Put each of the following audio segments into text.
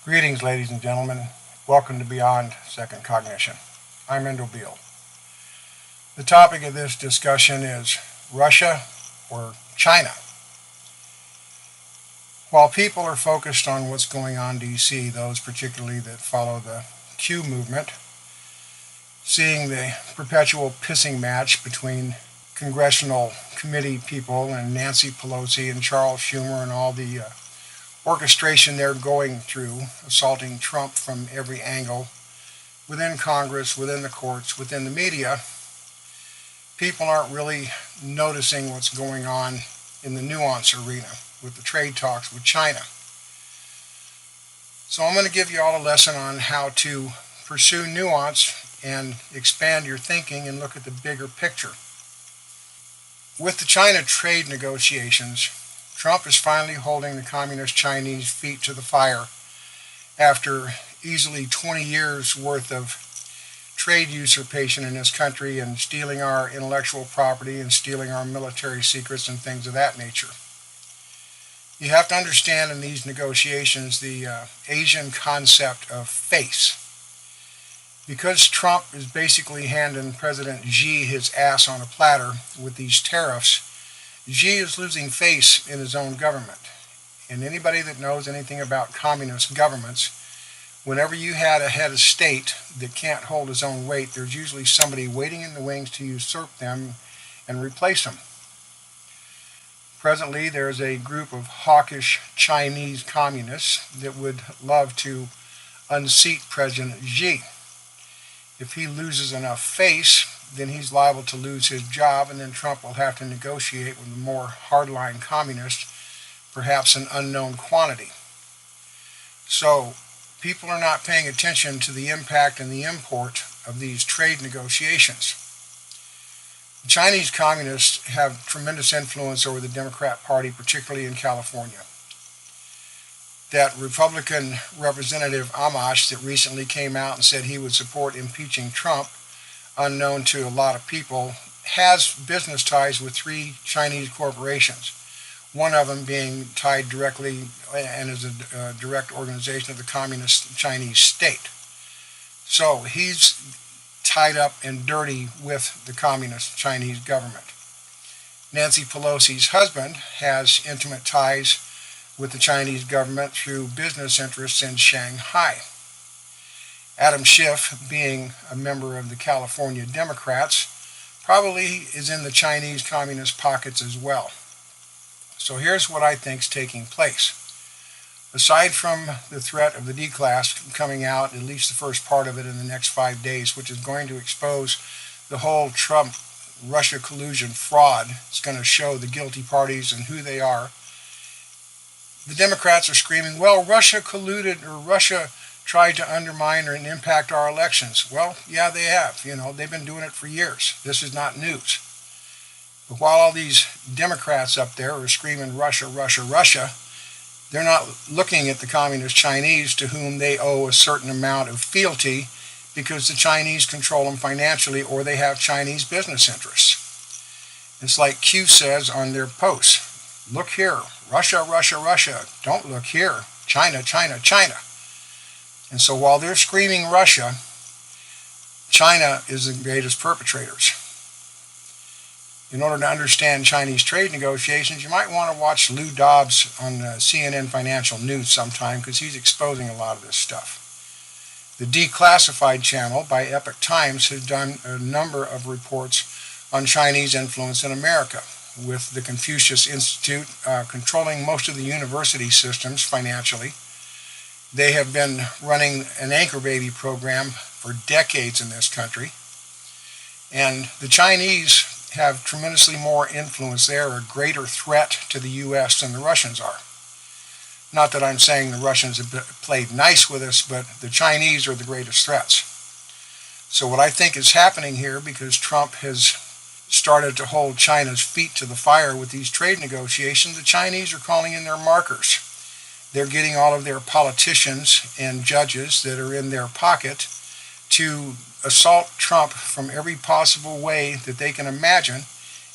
Greetings, ladies and gentlemen. Welcome to Beyond Second Cognition. I'm Beall. The topic of this discussion is Russia or China. While people are focused on what's going on in D.C., those particularly that follow the Q movement, seeing the perpetual pissing match between congressional committee people and Nancy Pelosi and Charles Schumer and all the orchestration they're going through, assaulting Trump from every angle, within Congress, within the courts, within the media, people aren't really noticing what's going on in the nuance arena with the trade talks with China. So I'm going to give you all a lesson on how to pursue nuance and expand your thinking and look at the bigger picture. With the China trade negotiations, Trump is finally holding the communist Chinese feet to the fire after easily 20 years worth of trade usurpation in this country and stealing our intellectual property and stealing our military secrets and things of that nature. You have to understand in these negotiations the Asian concept of face. Because Trump is basically handing President Xi his ass on a platter with these tariffs, Xi is losing face in his own government. And anybody that knows anything about communist governments, whenever you had a head of state that can't hold his own weight, there's usually somebody waiting in the wings to usurp them and replace them. Presently, there's a group of hawkish Chinese communists that would love to unseat President Xi. If he loses enough face, then he's liable to lose his job, and then Trump will have to negotiate with a more hardline communist, perhaps an unknown quantity. So people are not paying attention to the impact and the import of these trade negotiations. The Chinese communists have tremendous influence over the Democrat Party, particularly in California. That Republican Representative Amash that recently came out and said he would support impeaching Trump, unknown to a lot of people, has business ties with 3 Chinese corporations. One of them being tied directly and is a direct organization of the Communist Chinese state. So he's tied up and dirty with the Communist Chinese government. Nancy Pelosi's husband has intimate ties with the Chinese government through business interests in Shanghai. Adam Schiff, being a member of the California Democrats, probably is in the Chinese communist pockets as well. So here's what I think is taking place. Aside from the threat of the D-Class coming out, at least the first part of it in the next 5 days, which is going to expose the whole Trump-Russia collusion fraud, it's going to show the guilty parties and who they are. The Democrats are screaming, well, Russia colluded, or Russia tried to undermine and impact our elections. Well, yeah, they have. They've been doing it for years. This is not news. But while all these Democrats up there are screaming Russia, Russia, Russia, they're not looking at the communist Chinese to whom they owe a certain amount of fealty because the Chinese control them financially or they have Chinese business interests. It's like Q says on their posts, look here, Russia, Russia, Russia. Don't look here, China, China, China. And so while they're screaming Russia, China is the greatest perpetrators. In order to understand Chinese trade negotiations, you might want to watch Lou Dobbs on CNN Financial News sometime because he's exposing a lot of this stuff. The Declassified channel by Epoch Times has done a number of reports on Chinese influence in America, with the Confucius Institute controlling most of the university systems financially. They have been running an anchor baby program for decades in this country. And the Chinese have tremendously more influence. They are a greater threat to the U.S. than the Russians are. Not that I'm saying the Russians have played nice with us, but the Chinese are the greatest threats. So what I think is happening here, because Trump has started to hold China's feet to the fire with these trade negotiations, the Chinese are calling in their markers. They're getting all of their politicians and judges that are in their pocket to assault Trump from every possible way that they can imagine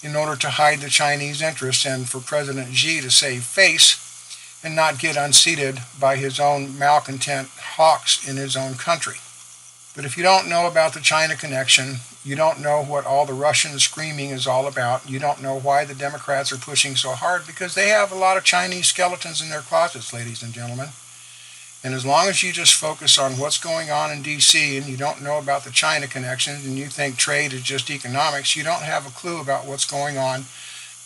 in order to hide the Chinese interests and for President Xi to save face and not get unseated by his own malcontent hawks in his own country. But if you don't know about the China connection, you don't know what all the Russian screaming is all about, you don't know why the Democrats are pushing so hard, because they have a lot of Chinese skeletons in their closets, ladies and gentlemen. And as long as you just focus on what's going on in D.C. and you don't know about the China connections and you think trade is just economics, you don't have a clue about what's going on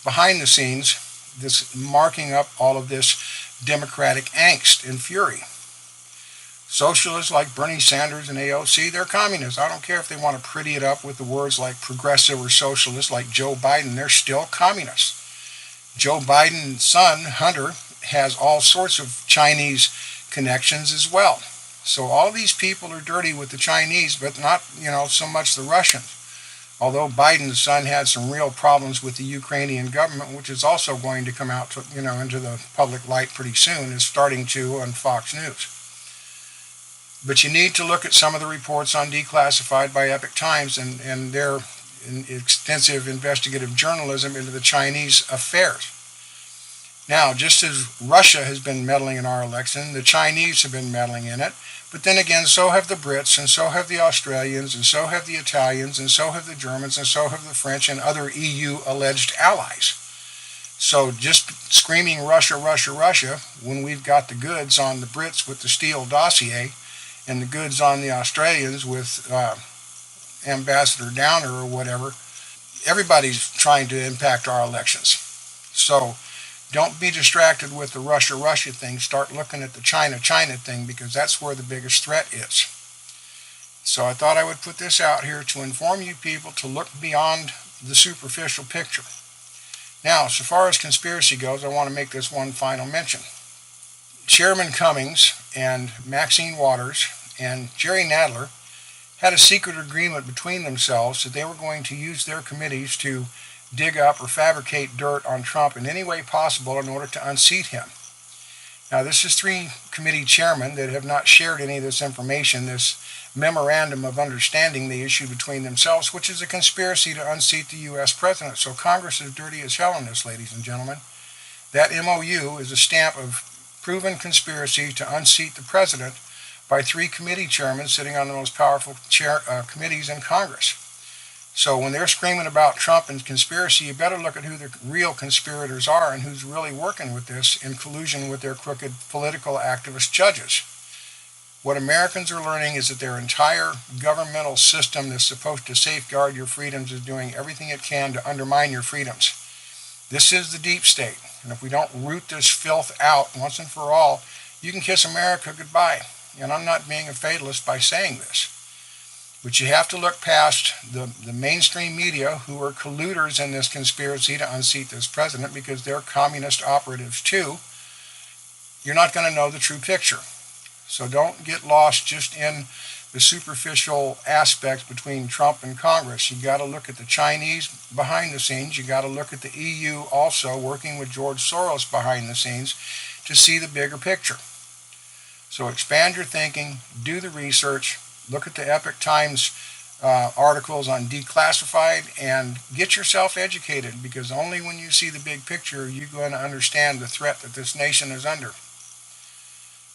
behind the scenes, this marking up all of this democratic angst and fury. Socialists like Bernie Sanders and AOC, they're communists. I don't care if they want to pretty it up with the words like progressive or socialist like Joe Biden, they're still communists. Joe Biden's son, Hunter, has all sorts of Chinese connections as well. So all these people are dirty with the Chinese, but not, so much the Russians. Although Biden's son had some real problems with the Ukrainian government, which is also going to come out to, into the public light pretty soon, is starting to on Fox News. But you need to look at some of the reports on Declassified by Epoch Times and their extensive investigative journalism into the Chinese affairs. Now, just as Russia has been meddling in our election, the Chinese have been meddling in it, but then again, so have the Brits, and so have the Australians, and so have the Italians, and so have the Germans, and so have the French and other EU alleged allies. So just screaming Russia, Russia, Russia, when we've got the goods on the Brits with the Steele dossier, and the goods on the Australians with Ambassador Downer or whatever, everybody's trying to impact our elections. So don't be distracted with the Russia, Russia thing. Start looking at the China, China thing, because that's where the biggest threat is. So I thought I would put this out here to inform you people to look beyond the superficial picture. Now, so far as conspiracy goes, I want to make this one final mention. Chairman Cummings and Maxine Waters and Jerry Nadler had a secret agreement between themselves that they were going to use their committees to dig up or fabricate dirt on Trump in any way possible in order to unseat him. Now, this is 3 committee chairmen that have not shared any of this information, this memorandum of understanding they issued between themselves, which is a conspiracy to unseat the U.S. president. So Congress is dirty as hell in this, ladies and gentlemen. That MOU is a stamp of proven conspiracy to unseat the president by 3 committee chairmen sitting on the most powerful committees in Congress. So when they're screaming about Trump and conspiracy, you better look at who the real conspirators are and who's really working with this in collusion with their crooked political activist judges. What Americans are learning is that their entire governmental system that's supposed to safeguard your freedoms is doing everything it can to undermine your freedoms. This is the deep state. And if we don't root this filth out once and for all, you can kiss America goodbye. And I'm not being a fatalist by saying this. But you have to look past the mainstream media who are colluders in this conspiracy to unseat this president because they're communist operatives too. You're not going to know the true picture. So don't get lost just in the superficial aspects between Trump and Congress. You got to look at the Chinese behind the scenes. You got to look at the EU also working with George Soros behind the scenes to see the bigger picture. So expand your thinking, do the research, look at the Epoch Times articles on Declassified, and get yourself educated, because only when you see the big picture are you going to understand the threat that this nation is under.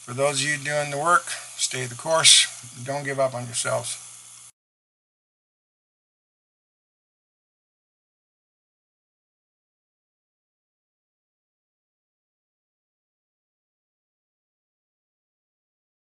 For those of you doing the work, stay the course. Don't give up on yourselves.